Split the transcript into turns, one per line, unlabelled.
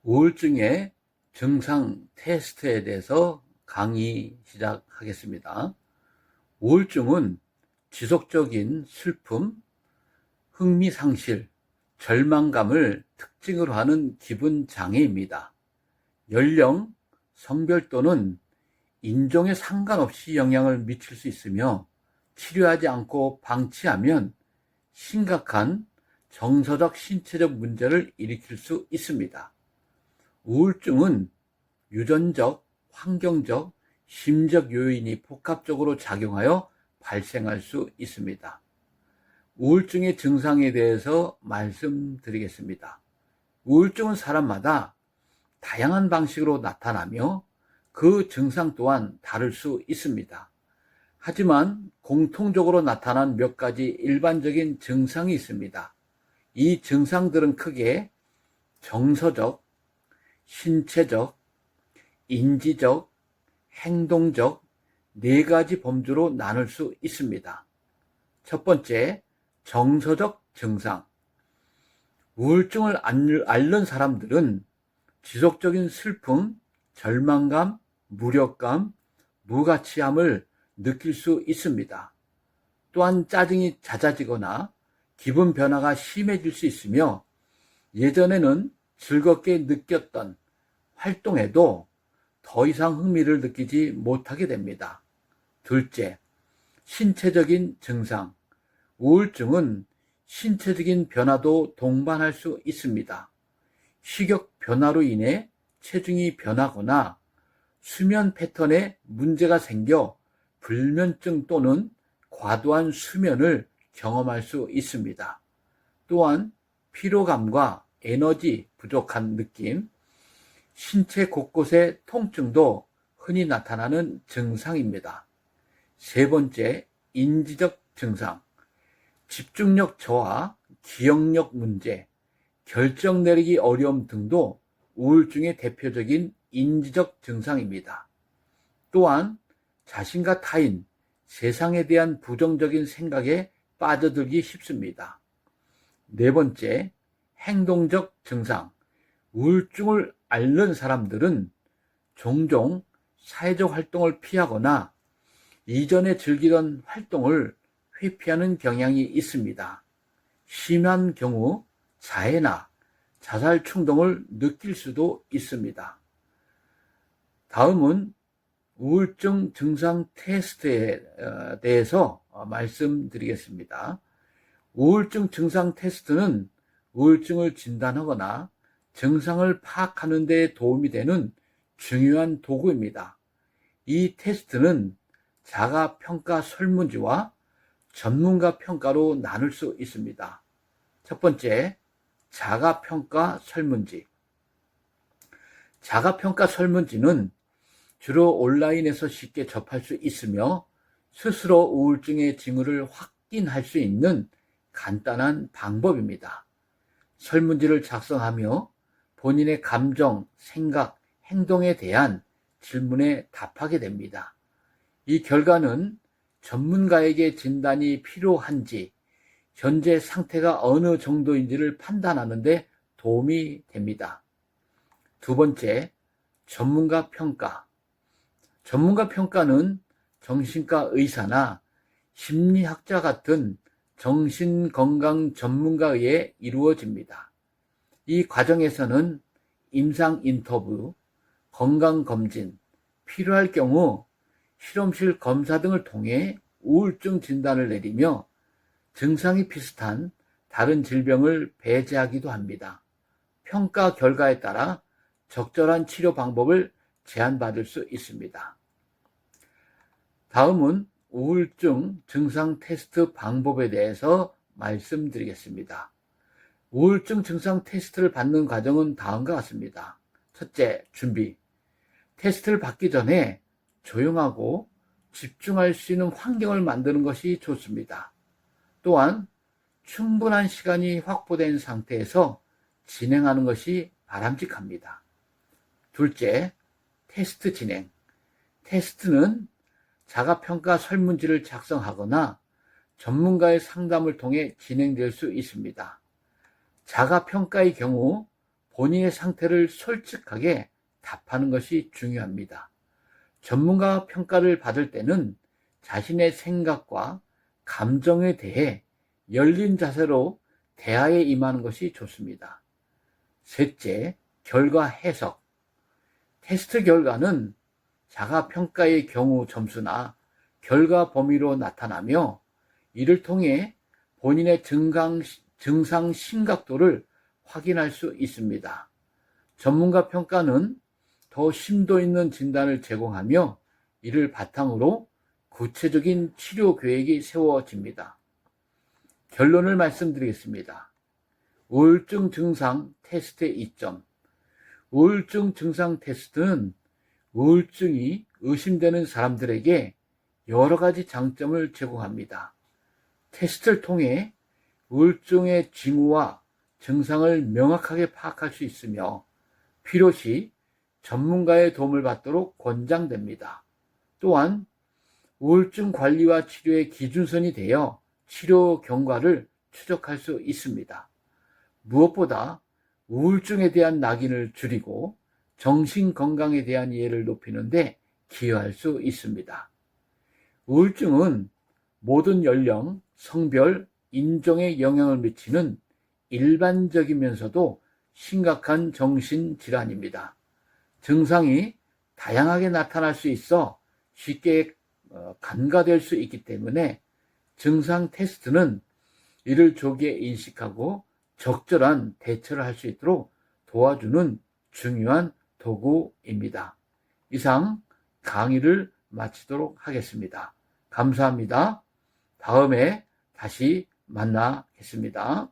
우울증의 증상 테스트에 대해서 강의 시작하겠습니다. 우울증은 지속적인 슬픔, 흥미상실, 절망감을 특징으로 하는 기분 장애입니다. 연령, 성별 또는 인종에 상관없이 영향을 미칠 수 있으며 치료하지 않고 방치하면 심각한 정서적, 신체적 문제를 일으킬 수 있습니다. 우울증은 유전적, 환경적, 심적 요인이 복합적으로 작용하여 발생할 수 있습니다. 우울증의 증상에 대해서 말씀드리겠습니다. 우울증은 사람마다 다양한 방식으로 나타나며 그 증상 또한 다를 수 있습니다. 하지만 공통적으로 나타난 몇 가지 일반적인 증상이 있습니다. 이 증상들은 크게 정서적, 신체적, 인지적, 행동적 네 가지 범주로 나눌 수 있습니다. 첫 번째, 정서적 증상. 우울증을 앓는 사람들은 지속적인 슬픔, 절망감, 무력감, 무가치함을 느낄 수 있습니다. 또한 짜증이 잦아지거나 기분 변화가 심해질 수 있으며 예전에는 즐겁게 느꼈던 활동에도 더 이상 흥미를 느끼지 못하게 됩니다. 둘째, 신체적인 증상. 우울증은 신체적인 변화도 동반할 수 있습니다. 식욕 변화로 인해 체중이 변하거나 수면 패턴에 문제가 생겨 불면증 또는 과도한 수면을 경험할 수 있습니다. 또한 피로감과 에너지 부족한 느낌, 신체 곳곳의 통증도 흔히 나타나는 증상입니다. 세 번째, 인지적 증상. 집중력 저하, 기억력 문제, 결정 내리기 어려움 등도 우울증의 대표적인 인지적 증상입니다. 또한 자신과 타인, 세상에 대한 부정적인 생각에 빠져들기 쉽습니다. 네 번째, 행동적 증상. 우울증을 앓는 사람들은 종종 사회적 활동을 피하거나 이전에 즐기던 활동을 회피하는 경향이 있습니다. 심한 경우 자해나 자살 충동을 느낄 수도 있습니다. 다음은 우울증 증상 테스트에 대해서 말씀드리겠습니다. 우울증 증상 테스트는 우울증을 진단하거나 증상을 파악하는 데 도움이 되는 중요한 도구입니다. 이 테스트는 자가평가 설문지와 전문가 평가로 나눌 수 있습니다. 첫 번째, 자가평가 설문지. 자가평가 설문지는 주로 온라인에서 쉽게 접할 수 있으며 스스로 우울증의 징후를 확인할 수 있는 간단한 방법입니다. 설문지를 작성하며 본인의 감정, 생각, 행동에 대한 질문에 답하게 됩니다. 이 결과는 전문가에게 진단이 필요한지, 현재 상태가 어느 정도인지를 판단하는 데 도움이 됩니다. 두 번째, 전문가 평가. 전문가 평가는 정신과 의사나 심리학자 같은 정신건강 전문가에 의해 이루어집니다. 이 과정에서는 임상 인터뷰, 건강검진, 필요할 경우 실험실 검사 등을 통해 우울증 진단을 내리며 증상이 비슷한 다른 질병을 배제하기도 합니다. 평가 결과에 따라 적절한 치료 방법을 제안받을 수 있습니다. 다음은 우울증 증상 테스트 방법에 대해서 말씀드리겠습니다. 우울증 증상 테스트를 받는 과정은 다음과 같습니다. 첫째, 준비. 테스트를 받기 전에 조용하고 집중할 수 있는 환경을 만드는 것이 좋습니다. 또한 충분한 시간이 확보된 상태에서 진행하는 것이 바람직합니다. 둘째, 테스트 진행. 테스트는 자가평가 설문지를 작성하거나 전문가의 상담을 통해 진행될 수 있습니다. 자가평가의 경우 본인의 상태를 솔직하게 답하는 것이 중요합니다. 전문가 평가를 받을 때는 자신의 생각과 감정에 대해 열린 자세로 대화에 임하는 것이 좋습니다. 셋째, 결과 해석. 테스트 결과는 자가평가의 경우 점수나 결과 범위로 나타나며 이를 통해 본인의 증상 심각도를 확인할 수 있습니다. 전문가 평가는 더 심도 있는 진단을 제공하며 이를 바탕으로 구체적인 치료 계획이 세워집니다. 결론을 말씀드리겠습니다. 우울증 증상 테스트의 이점. 우울증 증상 테스트는 우울증이 의심되는 사람들에게 여러 가지 장점을 제공합니다. 테스트를 통해 우울증의 징후와 증상을 명확하게 파악할 수 있으며 필요시 전문가의 도움을 받도록 권장됩니다. 또한 우울증 관리와 치료의 기준선이 되어 치료 경과를 추적할 수 있습니다. 무엇보다 우울증에 대한 낙인을 줄이고 정신건강에 대한 이해를 높이는 데 기여할 수 있습니다. 우울증은 모든 연령, 성별, 인종에 영향을 미치는 일반적이면서도 심각한 정신질환입니다. 증상이 다양하게 나타날 수 있어 쉽게 간과될 수 있기 때문에 증상 테스트는 이를 조기에 인식하고 적절한 대처를 할 수 있도록 도와주는 중요한 도구입니다. 이상 강의를 마치도록 하겠습니다. 감사합니다. 다음에 다시 만나겠습니다.